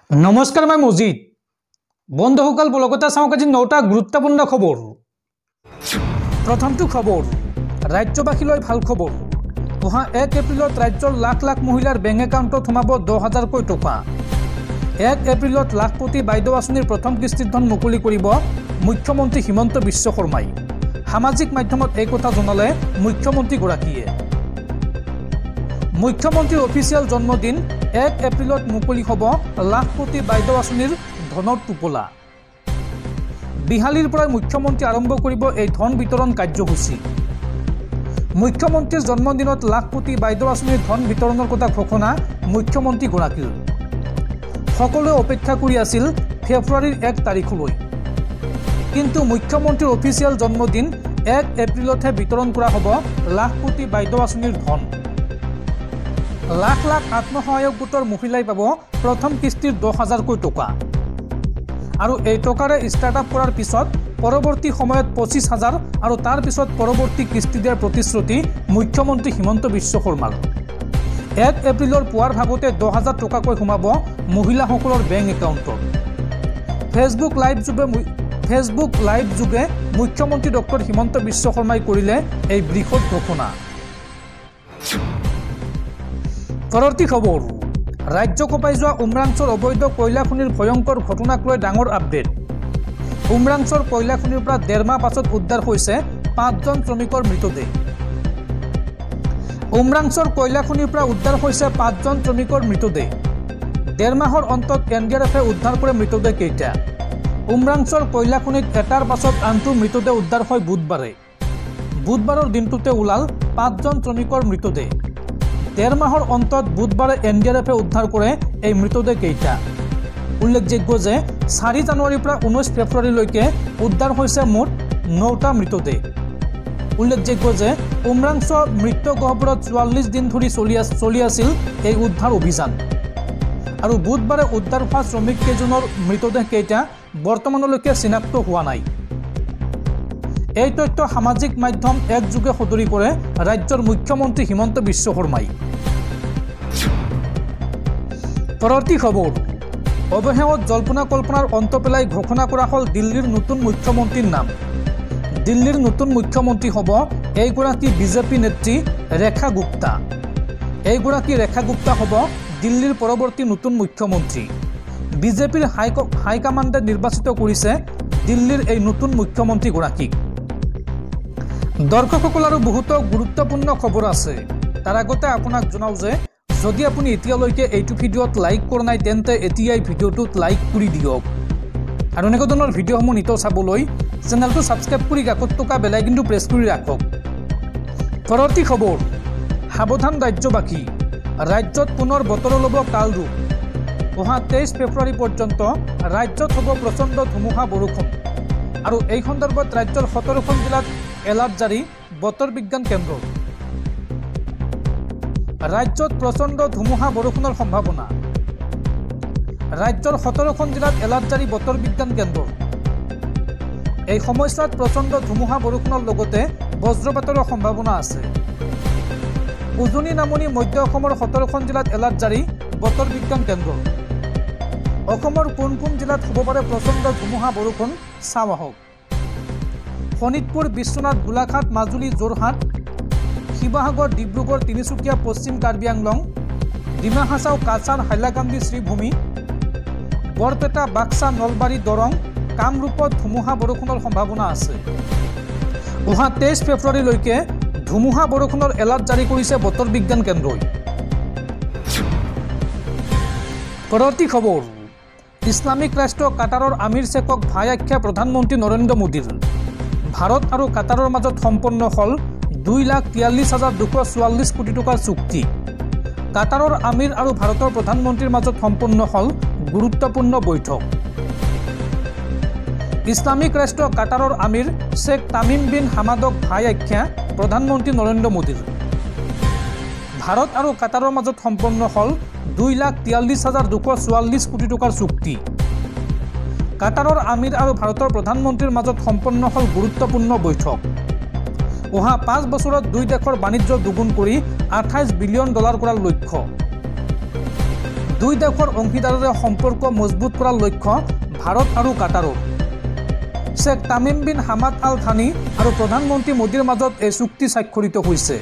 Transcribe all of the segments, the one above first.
নমস্কাৰ মই মজিদ বন্ধুসকল বলকতা চাওক আজি 9টা গুৰুত্বপূৰ্ণ খবৰ। প্ৰথমটো খবৰ ৰাজ্যবাসীলৈ ভাল খবৰ। অহা 1 এপ্ৰিলত ৰাজ্যৰ লাখ লাখ মহিলাৰ বেংক একাউণ্টত সোমাব 10,000 কোটি টকা। 1 এপ্ৰিলত লাখপতি বাইদেউ আঁচনিৰ প্ৰথম কিস্তিৰ ধন মুকলি কৰিব মুখ্যমন্ত্ৰী হিমন্ত বিশ্ব শৰ্মাই। সামাজিক মাধ্যমত এই কথা জনালে মুখ্যমন্ত্ৰীগৰাকীয়ে। মুখ্যমন্ত্ৰীৰ অফিচিয়েল জন্মদিন 1 এপ্ৰিলত মুকলি হ'ব লাখপতি বাইদেউ আঁচনিৰ ধনৰ টোপোলা। বিহালীৰ পৰাই মুখ্যমন্ত্ৰী আৰম্ভ কৰিব এই ধন বিতৰণ কাৰ্যসূচী। মুখ্যমন্ত্ৰীৰ জন্মদিনত লাখপতি বাইদেউ আঁচনিৰ ধন বিতৰণৰ কথা ঘোষণা মুখ্যমন্ত্ৰীগৰাকীৰ। সকলোৱে অপেক্ষা কৰি আছিল ফেব্ৰুৱাৰীৰ 1 তাৰিখলৈ, কিন্তু মুখ্যমন্ত্ৰীৰ অফিচিয়েল জন্মদিন 1 এপ্ৰিলতহে বিতৰণ কৰা হ'ব লাখপতি বাইদেউ আঁচনিৰ ধন। লাখ লাখ আত্মসহায়ক গোটৰ মহিলাই পাব প্ৰথম কিস্তিৰ 10,000 কোটি টকা আৰু এই টকাৰে ষ্টাৰ্টআপ কৰাৰ পিছত পৰৱৰ্তী সময়ত 25,000 আৰু তাৰ পিছত পৰৱৰ্তী কিস্তি দিয়াৰ প্ৰতিশ্ৰুতি মুখ্যমন্ত্ৰী হিমন্ত বিশ্ব শৰ্মাৰ। 1 এপ্ৰিলৰ পুৱাৰ ভাগতে 10,000 টকাকৈ সোমাব মহিলাসকলৰ বেংক একাউণ্টত। ফেচবুক লাইভ যোগে মুখ্যমন্ত্ৰী ডক্টৰ হিমন্ত বিশ্ব শৰ্মাই কৰিলে এই বৃহৎ ঘোষণা। পৰৱৰ্তী খবৰ ৰাজ্য কঁপাই যোৱা উমৰাংচৰ অবৈধ কয়লা খনিৰ ভয়ংকৰ ঘটনাক লৈ ডাঙৰ আপডেট। উমৰাংচৰ কয়লা খনিৰ পৰা 1.5 মাহ পাছত উদ্ধাৰ হৈছে 5জন শ্ৰমিকৰ মৃতদেহ। উমৰাংচৰ কয়লা খনিৰ পৰা উদ্ধাৰ হৈছে 5জন শ্ৰমিকৰ মৃতদেহ। 1.5 মাহৰ অন্তত NDRFে উদ্ধাৰ কৰে মৃতদেহ কেইটা। উমৰাংচৰ কয়লা খনিত এটাৰ পাছত আনটো মৃতদেহ উদ্ধাৰ হয় বুধবাৰে। বুধবাৰৰ দিনটোতে ওলাল 5জন শ্ৰমিকৰ মৃতদেহ। 1.5 মাহৰ অন্তত বুধবাৰে NDRFে উদ্ধাৰ কৰে এই মৃতদেহ কেইটা। উল্লেখযোগ্য যে 4 জানুৱাৰীৰ পৰা 19 ফেব্ৰুৱাৰীলৈকে উদ্ধাৰ হৈছে মুঠ 9টা মৃতদেহ। উল্লেখযোগ্য যে উমৰাংচ মৃত্যু গহ্বৰত 44 দিন ধৰি চলি আছিল এই উদ্ধাৰ অভিযান আৰু বুধবাৰে উদ্ধাৰ হোৱা শ্ৰমিক কেইজনৰ মৃতদেহ কেইটা বৰ্তমানলৈকে চিনাক্ত হোৱা নাই। এই তথ্য সামাজিক মাধ্যম একযোগে সদৰি কৰে ৰাজ্যৰ মুখ্যমন্ত্ৰী হিমন্ত বিশ্ব শৰ্মাই। পৰৱৰ্তী খবৰ অৱশেষত জল্পনা কল্পনাৰ অন্ত পেলাই ঘোষণা কৰা হ'ল দিল্লীৰ নতুন মুখ্যমন্ত্ৰীৰ নাম। দিল্লীৰ নতুন মুখ্যমন্ত্ৰী হ'ব এইগৰাকী বিজেপি নেত্ৰী ৰেখা গুপ্তা। এইগৰাকী ৰেখা গুপ্তা হ'ব দিল্লীৰ পৰৱৰ্তী নতুন মুখ্যমন্ত্ৰী। বিজেপিৰ হাইকমাণ্ডে নিৰ্বাচিত কৰিছে দিল্লীৰ এই নতুন মুখ্যমন্ত্ৰীগৰাকীক। দৰ্শকসকল আৰু বহুতো গুৰুত্বপূৰ্ণ খবৰ আছে। তাৰ আগতে আপোনাক জনাওঁ যে যদি আপুনি এতিয়ালৈকে এইটো ভিডিঅ'ত লাইক কৰা নাই তেন্তে এতিয়াই ভিডিঅ'টোত লাইক কৰি দিয়ক আৰু এনেকুৱা ধৰণৰ ভিডিঅ'সমূহ নিতৌ চাবলৈ চেনেলটো ছাবস্ক্ৰাইব কৰি কাষত থকা বেল আইকনটো প্ৰেছ কৰি ৰাখক। পৰৱৰ্তী খবৰ সাৱধান ৰাজ্যবাসী, ৰাজ্যত পুনৰ বতৰৰ ল'ব কাল ৰূপ। অহা 23 ফেব্ৰুৱাৰী পৰ্যন্ত ৰাজ্যত হ'ব প্ৰচণ্ড ধুমুহা বৰষুণ আৰু এই সন্দৰ্ভত ৰাজ্যৰ 17খন জিলাত এলাৰ্ট জাৰি বতৰ বিজ্ঞান কেন্দ্ৰৰ। ৰাজ্যত প্ৰচণ্ড ধুমুহা বৰষুণৰ সম্ভাৱনা। ৰাজ্যৰ 17খন জিলাত এলাৰ্ট জাৰি বতৰ বিজ্ঞান কেন্দ্ৰৰ। এই সময়ছোৱাত প্ৰচণ্ড ধুমুহা বৰষুণৰ লগতে বজ্ৰপাতৰো সম্ভাৱনা আছে। উজনি নামনি মধ্য অসমৰ 17খন জিলাত এলাৰ্ট জাৰি বতৰ বিজ্ঞান কেন্দ্ৰৰ। অসমৰ কোন কোন জিলাত হ'ব পাৰে প্ৰচণ্ড ধুমুহা বৰষুণ চাওঁ আহক। শোণিতপুৰ, বিশ্বনাথ, গোলাঘাট, মাজুলী, যোৰহাট, শিৱসাগৰ, ডিব্ৰুগড়, তিনিচুকীয়া, পশ্চিম কাৰ্বি আংলং, ডিমা হাছাও, কাছাৰ, হাইলাকান্দি, শ্ৰীভূমি, বৰপেটা, বাক্সা, নলবাৰী, দৰং, কামৰূপত ধুমুহা বৰষুণৰ সম্ভাৱনা আছে। অহা 23 ফেব্ৰুৱাৰীলৈকে ধুমুহা বৰষুণৰ এলাৰ্ট জাৰি কৰিছে বতৰ বিজ্ঞান কেন্দ্ৰই। পৰৱৰ্তী খবৰ ইছলামিক ৰাষ্ট্ৰ কাটাৰৰ আমিৰ শ্বেখক ভাই আখ্যা প্ৰধানমন্ত্ৰী নৰেন্দ্ৰ মোদীৰ। ভাৰত আৰু কাটাৰৰ মাজত সম্পন্ন হ'ল 2,43,244 কোটি টকাৰ চুক্তি। কাটাৰৰ আমিৰ আৰু ভাৰতৰ প্ৰধানমন্ত্ৰীৰ মাজত সম্পন্ন হ'ল গুৰুত্বপূৰ্ণ বৈঠক। ইছলামিক ৰাষ্ট্ৰ কাটাৰৰ আমিৰ শ্বেখ তামিম বিন হামাদক ভাই আখ্যা প্ৰধানমন্ত্ৰী নৰেন্দ্ৰ মোদীৰ। ভাৰত আৰু কাটাৰৰ মাজত সম্পন্ন হ'ল 2,43,244 কোটি টকাৰ চুক্তি। কাটাৰৰ আমিৰ আৰু ভাৰতৰ প্ৰধানমন্ত্ৰীৰ মাজত সম্পন্ন হ'ল গুৰুত্বপূৰ্ণ বৈঠক। অহা 5 বছৰত দুই দেশৰ বাণিজ্য দুগুণ কৰি $28 বিলিয়ন কৰাৰ লক্ষ্য। দুই দেশৰ অংশীদাৰেৰে সম্পৰ্ক মজবুত কৰাৰ লক্ষ্য ভাৰত আৰু কাটাৰৰ। Sheikh Tamim bin Hamad Al Thani আৰু প্ৰধানমন্ত্ৰী মোদীৰ মাজত এই চুক্তি স্বাক্ষৰিত হৈছে।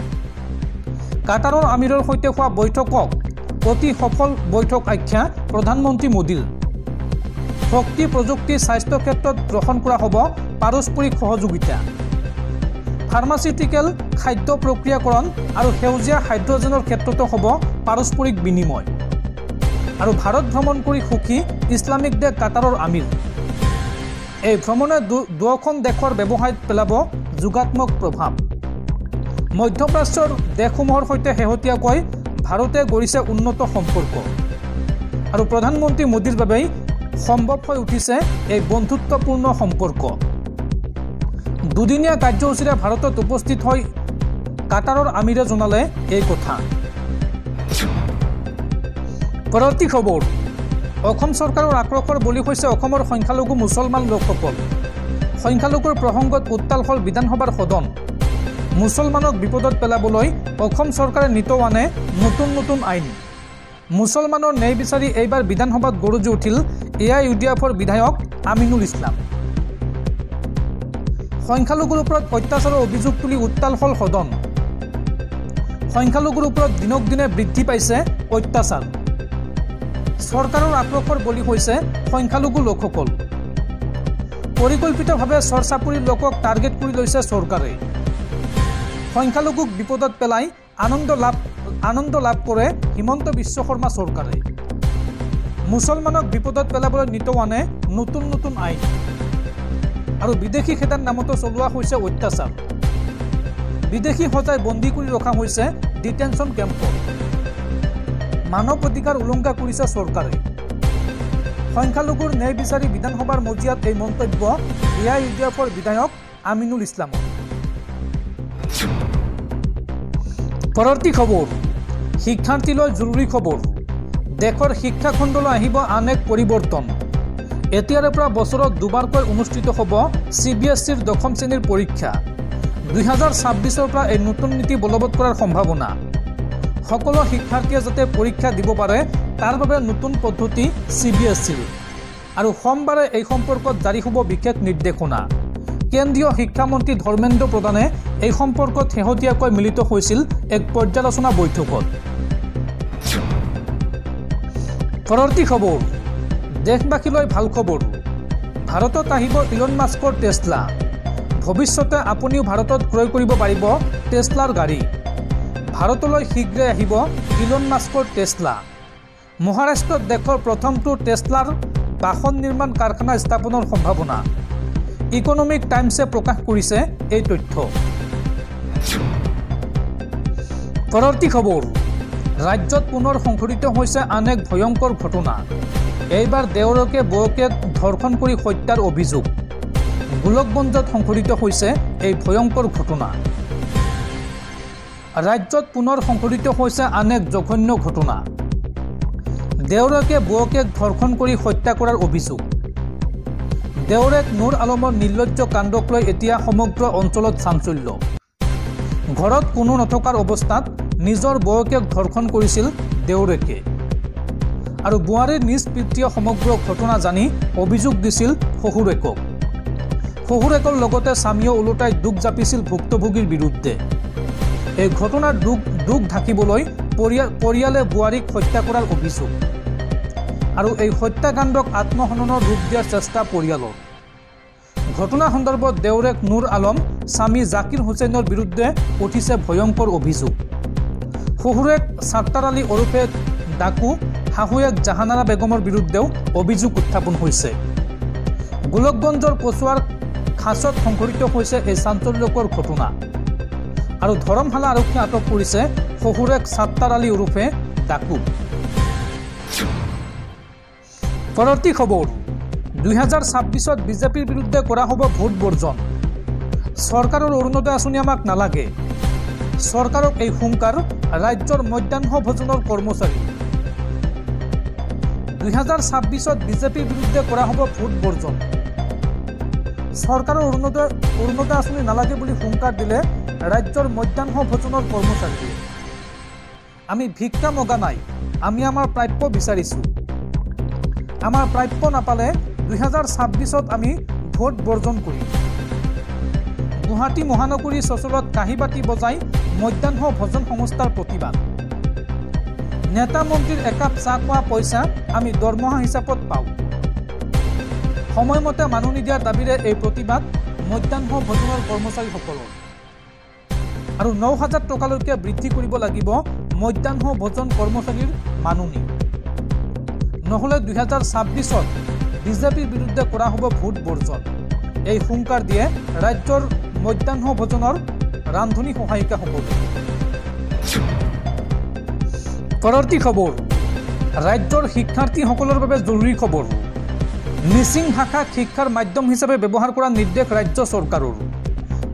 কাটাৰৰ আমিৰৰ সৈতে হোৱা বৈঠকক অতি সফল বৈঠক আখ্যা প্ৰধানমন্ত্ৰী মোদীৰ। শক্তি প্ৰযুক্তি স্বাস্থ্য ক্ষেত্ৰত গ্ৰহণ কৰা হ'ব পাৰস্পৰিক সহযোগিতা। ফাৰ্মাচিউটিকেল খাদ্য প্ৰক্ৰিয়াকৰণ আৰু সেউজীয়া হাইড্ৰজেনৰ ক্ষেত্ৰতো হ'ব পাৰস্পৰিক বিনিময়। আৰু ভাৰত ভ্ৰমণ কৰি সুখী ইছলামিক দেশ কাটাৰৰ আমিৰ। এই ভ্ৰমণে দুয়োখন দেশৰ ব্যৱসায়ত পেলাব যোগাত্মক প্ৰভাৱ। মধ্যপ্ৰাচ্যৰ দেশসমূহৰ সৈতে শেহতীয়াকৈ ভাৰতে গঢ়িছে উন্নত সম্পৰ্ক আৰু প্ৰধানমন্ত্ৰী মোদীৰ বাবেই সম্ভৱ হৈ উঠিছে এই বন্ধুত্বপূৰ্ণ সম্পৰ্ক। দুদিনীয়া কাৰ্যসূচীৰে ভাৰতত উপস্থিত হৈ কাটাৰৰ আমিৰে জনালে এই কথা। পৰৱৰ্তী খবৰ, অসম চৰকাৰৰ আক্ৰোশৰ বলি হৈছে অসমৰ সংখ্যালঘু মুছলমান লোকসকল। সংখ্যালঘুৰ প্ৰসংগত উত্তাল হ'ল বিধানসভাৰ সদন। মুছলমানক বিপদত পেলাবলৈ অসম চৰকাৰে নিতৌ আনে নতুন নতুন আইন। মুছলমানৰ ন্যায় বিচাৰি এইবাৰ বিধানসভাত গৰজি উঠিল AIUDFৰ বিধায়ক আমিনুল ইছলাম। সংখ্যালঘুৰ ওপৰত অত্যাচাৰৰ অভিযোগ তুলি উত্তাল হ'ল সদন। সংখ্যালঘুৰ ওপৰত দিনক দিনে বৃদ্ধি পাইছে অত্যাচাৰ। চৰকাৰৰ আক্ৰোশৰ বলি হৈছে সংখ্যালঘু লোকসকল। পৰিকল্পিতভাৱে চৰ-চাপৰিৰ লোকক টাৰ্গেট কৰি লৈছে চৰকাৰে। সংখ্যালঘুক বিপদত পেলাই আনন্দ লাভ কৰে হিমন্ত বিশ্ব শৰ্মা চৰকাৰে। মুছলমানক বিপদত পেলাবলৈ নিতৌ আনে নতুন নতুন আইন আৰু বিদেশী খেদাৰ নামতো চলোৱা হৈছে অত্যাচাৰ। বিদেশী সজাই বন্দী কৰি ৰখা হৈছে ডিটেনশ্যন কেম্পত। মানৱ অধিকাৰ উলংঘা কৰিছে চৰকাৰে। সংখ্যালঘুৰ ন্যায় বিচাৰি বিধানসভাৰ মজিয়াত এই মন্তব্য AIUDFৰ বিধায়ক আমিনুল ইছলামৰ। পৰৱৰ্তী খবৰ, শিক্ষাৰ্থীলৈ জৰুৰী খবৰ। দেশৰ শিক্ষাখণ্ডলৈ আহিব আন এক পৰিৱৰ্তন। এতিয়াৰে পৰা বছৰত দুবাৰকৈ অনুষ্ঠিত হ'ব CBSEৰ 10ম শ্ৰেণীৰ পৰীক্ষা। 2026ৰ পৰা এই নতুন নীতি বলবৎ কৰাৰ সম্ভাৱনা। সকলো শিক্ষাৰ্থীয়ে যাতে পৰীক্ষা দিব পাৰে তাৰ বাবে নতুন পদ্ধতি CBSEৰ। আৰু সোমবাৰে এই সম্পৰ্কত জাৰি হ'ব বিশেষ নিৰ্দেশনা। কেন্দ্ৰীয় শিক্ষামন্ত্ৰী ধৰ্মেন্দ্ৰ প্ৰধানে এই সম্পৰ্কত শেহতীয়াকৈ মিলিত হৈছিল এক পৰ্যালোচনা বৈঠকত। পৰৱৰ্তী খবৰ, দেশবাসীলৈ ভাল খবৰ। ভাৰতত আহিব ইলন মাস্কৰ টেছলা। ভৱিষ্যতে আপুনিও ভাৰতত ক্ৰয় কৰিব পাৰিব টেছলাৰ গাড়ী। ভাৰতলৈ শীঘ্ৰে আহিব ইলন মাস্কৰ টেছলা। মহাৰাষ্ট্ৰত দেশৰ প্ৰথমটো টেছলাৰ বাহন নিৰ্মাণ কাৰখানা স্থাপনৰ সম্ভাৱনা। ইকনমিক টাইমছে প্ৰকাশ কৰিছে এই তথ্য। পৰৱৰ্তী খবৰ, ৰাজ্যত পুনৰ সংঘটিত হৈছে আন এক ভয়ংকৰ ঘটনা। এইবাৰ দেওৰকে বৌকে ধৰ্ষণ কৰি হত্যাৰ অভিযোগ। গোলকগঞ্জত সংঘটিত হৈছে এই ভয়ংকৰ ঘটনা। ৰাজ্যত পুনৰ সংঘটিত হৈছে আন এক জঘন্য ঘটনা। দেওৰকে বৌকে ধৰ্ষণ কৰি হত্যা কৰাৰ অভিযোগ। দেওৰেক নুৰ আলমৰ নিৰ্লজ্জ কাণ্ডক লৈ এতিয়া সমগ্ৰ অঞ্চলত চাঞ্চল্য। ঘৰত কোনো নথকাৰ অৱস্থাত নিজৰ বৌকে ধৰ্ষণ কৰিছিল দেওৰেকে। আৰু বোৱাৰীৰ নিজ পিতৃয়ে সমগ্ৰ ঘটনা জানি অভিযোগ দিছিল শহুৰেকক। শহুৰেকৰ লগতে স্বামীয়ে ওলোটাই দুখ জাপিছিল ভুক্তভোগীৰ বিৰুদ্ধে। এই ঘটনাৰ দুখ ঢাকিবলৈ পৰিয়ালে বোৱাৰীক হত্যা কৰাৰ অভিযোগ। আৰু এই হত্যাকাণ্ডক আত্মহননৰ ৰূপ দিয়াৰ চেষ্টা পৰিয়ালৰ। ঘটনা সন্দৰ্ভত দেওৰেক নুৰ আলম স্বামী জাকিৰ হুছেইনৰ বিৰুদ্ধে উঠিছে ভয়ংকৰ অভিযোগ। শহুৰেক ছাত্তাৰ আলী ওৰফে ডাকু, শাহুৱেক জাহানাৰা বেগমৰ বিৰুদ্ধেও অভিযোগ উত্থাপন হৈছে। গোলকগঞ্জৰ কচুৱাৰ খাচত সংঘটিত হৈছে এই চাঞ্চল্যকৰ ঘটনা। আৰু ধৰমশালা আৰক্ষীয়ে আটক কৰিছে শহুৰেক ছাত্তাৰ আলী ওৰফে ডাকু। পৰৱৰ্তী খবৰ, 2026ত বিজেপিৰ বিৰুদ্ধে কৰা হ'ব ভোট বৰ্জন। চৰকাৰৰ অৰুণোদয় আঁচনি আমাক নালাগে। চৰকাৰক এই হুংকাৰ ৰাজ্যৰ মধ্যাহ্ন ভোজনৰ কৰ্মচাৰী। 2026ত বিজেপিৰ বিৰুদ্ধে কৰা হ'ব ভোট বৰ্জন। চৰকাৰৰ অৰুণোদয় আঁচনি নালাগে বুলি হুংকাৰ দিলে ৰাজ্যৰ মধ্যাহ্ন ভোজনৰ কৰ্মচাৰীয়ে। আমি ভিক্ষা মগা নাই, আমি আমাৰ প্ৰাপ্য বিচাৰিছোঁ। আমাৰ প্ৰাপ্য নাপালে 2026ত আমি ভোট বৰ্জন কৰিম। গুৱাহাটী মহানগৰী চচলত কাঁহী বাতি বজাই মধ্যাহ্ন ভোজন সংস্থাৰ প্ৰতিবাদ। নেতা মন্ত্ৰীৰ একাপ চাহ খোৱা পইচা আমি দৰমহা হিচাপত পাওঁ। সময়মতে মানুহ নিদিয়াৰ দাবীৰে এই প্ৰতিবাদ মধ্যাহ্ন ভোজনৰ কৰ্মচাৰীসকলৰ। আৰু 9,000 টকালৈকে বৃদ্ধি কৰিব লাগিব মধ্যাহ্ন ভোজন কৰ্মচাৰীৰ মাননি। নহ'লে 2026ত বিজেপিৰ বিৰুদ্ধে কৰা হ'ব ভোট বৰ্জন। এই হুংকাৰ দিয়ে ৰাজ্যৰ মধ্যাহ্ন ভোজনৰ ৰান্ধনী সহায়িকাসকলে। পৰৱৰ্তী খবৰ, ৰাজ্যৰ শিক্ষাৰ্থীসকলৰ বাবে জৰুৰী খবৰ। মিচিং ভাষাক শিক্ষাৰ মাধ্যম হিচাপে ব্যৱহাৰ কৰাৰ নিৰ্দেশ ৰাজ্য চৰকাৰৰ।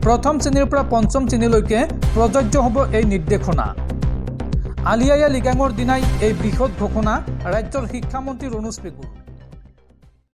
প্ৰথম শ্ৰেণীৰ পৰা পঞ্চম শ্ৰেণীলৈকে প্ৰযোজ্য হ'ব এই নিৰ্দেশনা। আলি আয়ে লৃগাঙৰ দিনাই এই বৃহৎ ঘোষণা ৰাজ্যৰ শিক্ষামন্ত্ৰী ৰণোজ পেগুৰ।